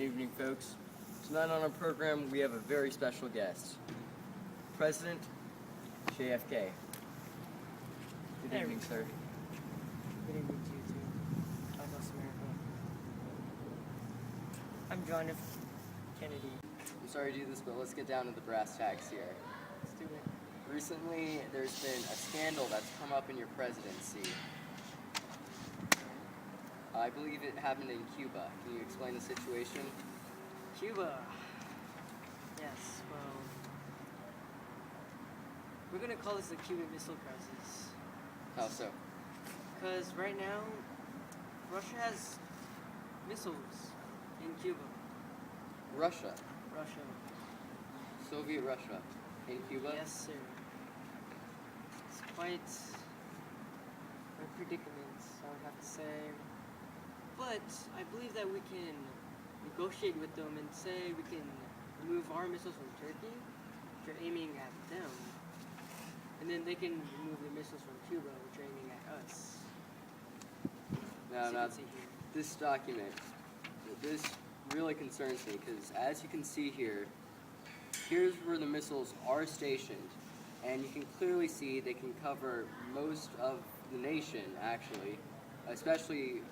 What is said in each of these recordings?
evening, folks. Tonight on our program, we have a very special guest, President JFK. Good evening, sir. Good evening to you too. God bless America. I'm John F. Kennedy. I'm sorry to do this, but let's get down to the brass tacks here. Let's do it. Recently, there's been a scandal that's come up in your presidency. I believe it happened in Cuba. Can you explain the situation? Cuba. Yes, well, we're going to call this the Cuban Missile Crisis. How so? Because right now, Russia has missiles in Cuba. Russia. Russia. Soviet Russia. In Cuba? Yes, sir. It's quite a predicament, I would have to say. But I believe that we can negotiate with them and say we can remove our missiles from Turkey, which are aiming at them. And then they can remove the missiles from Cuba, which are aiming at us. Now, this document, this really concerns me because as you can see here, here's where the missiles are stationed. And you can clearly see they can cover most of the nation, actually, especially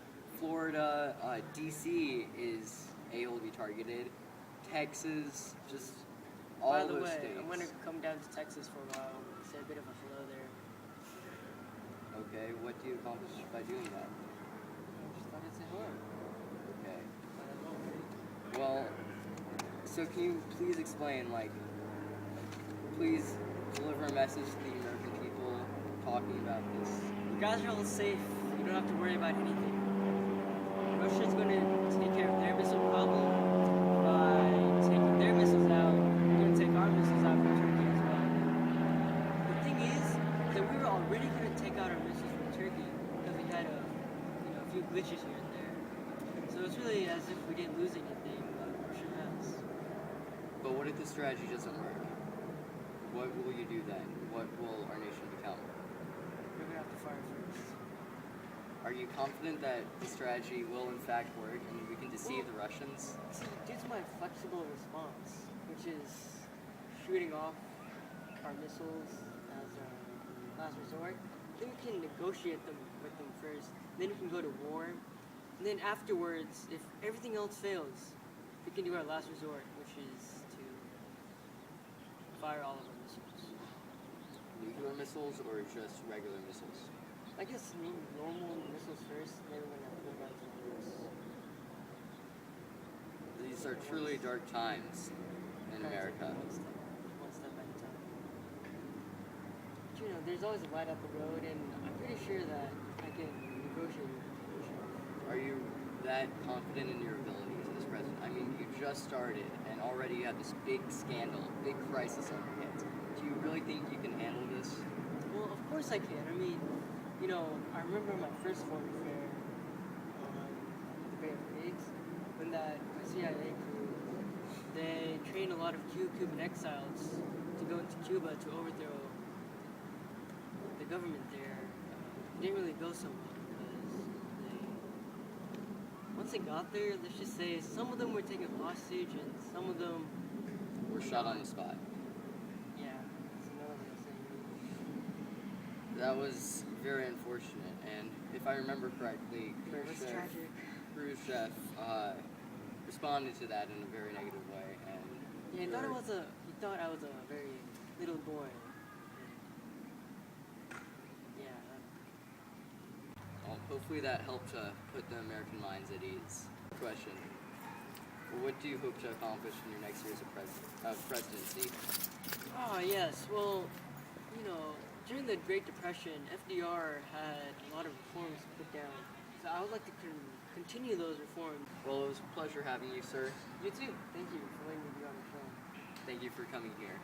Florida, D.C. is able to be targeted, Texas, just all By the those way, states. I'm going to come down to Texas for a while, say a bit of a hello there. Okay, what do you accomplish by doing that? I just thought I'd say hello. Okay. But I won't. Well, so can you please explain, please deliver a message to the American people talking about this? You guys are all safe. You don't have to worry about anything. Russia's going to take care of their missile problem by taking their missiles out. We're going to take our missiles out from Turkey as well. The thing is that we were already going to take out our missiles from Turkey because we had a few glitches here and there. So it's really as if we didn't lose anything, but Russia has. But what if the strategy doesn't work? What will you do then? What will our nation become? We're going to have to fire first. Are you confident that the strategy will in fact work and we can deceive the Russians? See, due to my flexible response, which is shooting off our missiles as a last resort, then we can negotiate with them first, then we can go to war, and then afterwards, if everything else fails, we can do our last resort, which is to fire all of our missiles. Nuclear missiles or just regular missiles? I guess normal missiles first, then we're gonna go back to nukes. These are truly dark times in America. One step at a time. But there's always a light at the road, and I'm pretty sure that I can negotiate with Russia. Are you that confident in your abilities as president? I mean, you just started and already you have this big scandal, big crisis on your hands. Do you really think you can handle this? Well, of course I can. I mean, I remember my first foreign affair on the Bay of Pigs, when that CIA crew, they trained a lot of Cuban exiles to go into Cuba to overthrow the government there. It didn't really go so well because once they got there, let's just say some of them were taken hostage and some of them Were shot on the spot. Yeah, that's another way of saying it. That was very unfortunate, and if I remember correctly, Yeah, that's tragic. Khrushchev responded to that in a very negative way, and Yeah, he thought I was a very little boy. Yeah. well, hopefully that helped to put the American minds at ease. Question. What do you hope to accomplish in your next years of presidency? Oh, yes. Well, during the Great Depression, FDR had a lot of reforms put down. So I would like to continue those reforms. Well, it was a pleasure having you, sir. You too. Thank you for letting me be on the show. Thank you for coming here.